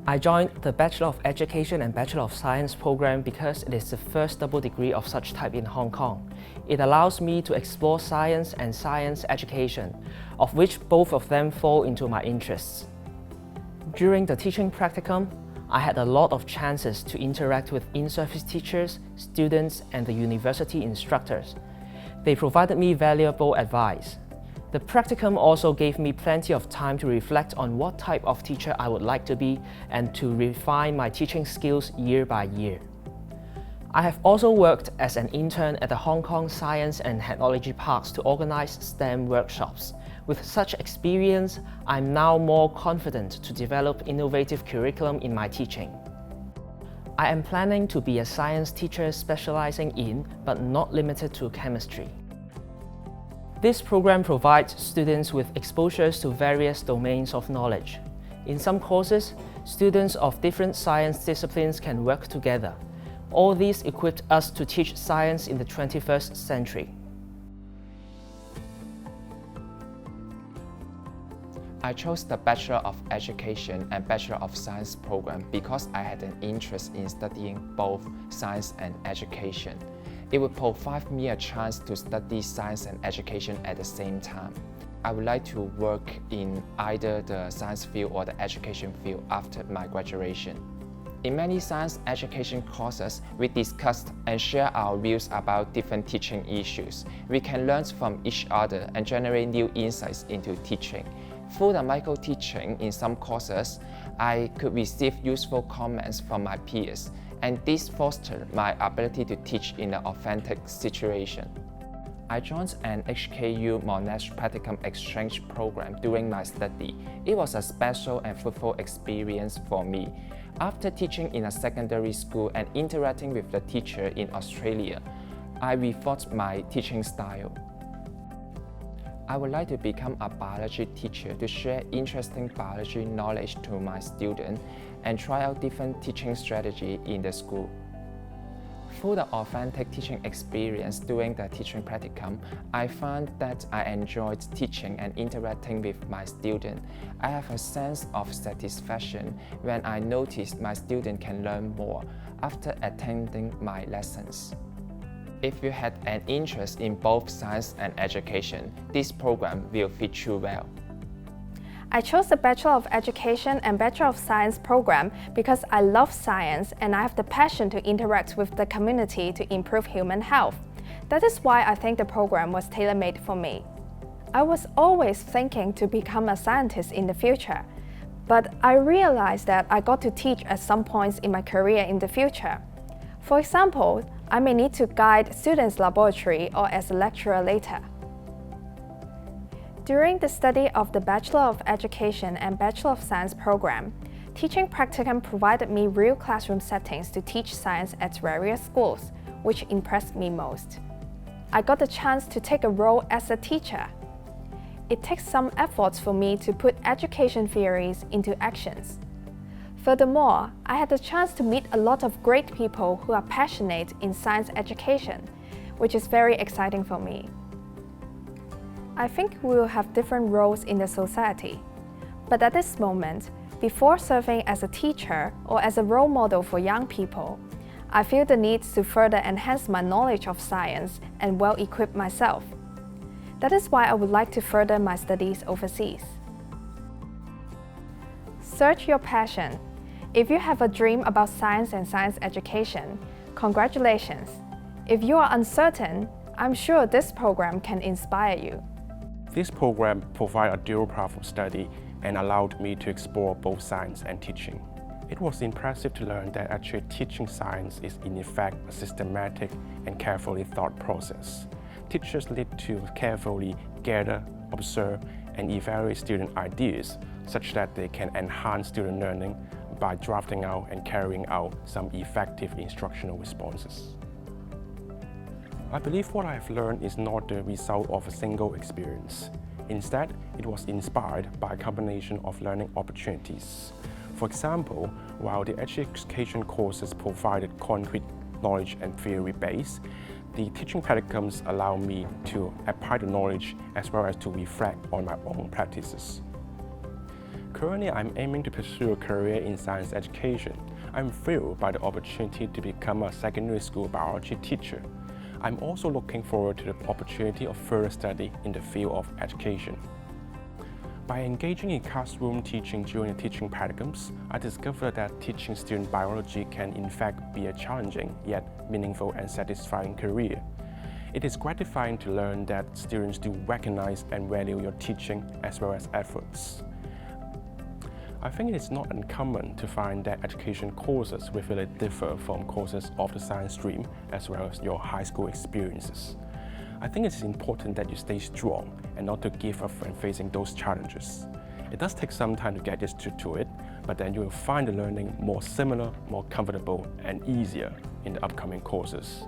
I joined the Bachelor of Education and Bachelor of Science program because it is the first double degree of such type in Hong Kong. It allows me to explore science and science education, of which both of them fall into my interests. During the teaching practicum, I had a lot of chances to interact with in-service teachers, students, and the university instructors. They provided me valuable advice. The practicum also gave me plenty of time to reflect on what type of teacher I would like to be and to refine my teaching skills year by year. I have also worked as an intern at the Hong Kong Science and Technology Parks to organize STEM workshops. With such experience, I'm now more confident to develop innovative curriculum in my teaching. I am planning to be a science teacher specializing in, but not limited to, chemistry. This program provides students with exposures to various domains of knowledge. In some courses, students of different science disciplines can work together. All these equipped us to teach science in the 21st century. I chose the Bachelor of Education and Bachelor of Science program because I had an interest in studying both science and education. It would provide me a chance to study science and education at the same time. I would like to work in either the science field or the education field after my graduation. In many science education courses, we discussed and share our views about different teaching issues. We can learn from each other and generate new insights into teaching. Through the micro-teaching in some courses, I could receive useful comments from my peers, and this fostered my ability to teach in an authentic situation. I joined an HKU Monash Practicum Exchange program during my study. It was a special and fruitful experience for me. After teaching in a secondary school and interacting with the teacher in Australia, I rethought my teaching style. I would like to become a biology teacher to share interesting biology knowledge to my students and try out different teaching strategies in the school. Through the authentic teaching experience during the teaching practicum, I found that I enjoyed teaching and interacting with my students. I have a sense of satisfaction when I notice my students can learn more after attending my lessons. If you had an interest in both science and education, this program will fit you well. I chose the Bachelor of Education and Bachelor of Science program because I love science and I have the passion to interact with the community to improve human health. That is why I think the program was tailor-made for me. I was always thinking to become a scientist in the future, but I realized that I got to teach at some points in my career in the future. For example, I may need to guide students' laboratory or as a lecturer later. During the study of the Bachelor of Education and Bachelor of Science program, teaching practicum provided me real classroom settings to teach science at various schools, which impressed me most. I got the chance to take a role as a teacher. It takes some efforts for me to put education theories into actions. Furthermore, I had the chance to meet a lot of great people who are passionate in science education, which is very exciting for me. I think we will have different roles in the society. But at this moment, before serving as a teacher or as a role model for young people, I feel the need to further enhance my knowledge of science and well equip myself. That is why I would like to further my studies overseas. Search your passion. If you have a dream about science and science education, congratulations. If you are uncertain, I'm sure this program can inspire you. This program provided a dual path of study and allowed me to explore both science and teaching. It was impressive to learn that actually teaching science is in effect a systematic and carefully thought process. Teachers need to carefully gather, observe, and evaluate student ideas such that they can enhance student learning by drafting out and carrying out some effective instructional responses. I believe what I have learned is not the result of a single experience. Instead, it was inspired by a combination of learning opportunities. For example, while the education courses provided concrete knowledge and theory base, the teaching practicums allow me to apply the knowledge as well as to reflect on my own practices. Currently, I'm aiming to pursue a career in science education. I'm thrilled by the opportunity to become a secondary school biology teacher. I'm also looking forward to the opportunity of further study in the field of education. By engaging in classroom teaching during the teaching practicums, I discovered that teaching student biology can in fact be a challenging yet meaningful and satisfying career. It is gratifying to learn that students do recognize and value your teaching as well as efforts. I think it is not uncommon to find that education courses will really differ from courses of the science stream as well as your high school experiences. I think it is important that you stay strong and not to give up when facing those challenges. It does take some time to get used to it, but then you will find the learning more similar, more comfortable, and easier in the upcoming courses.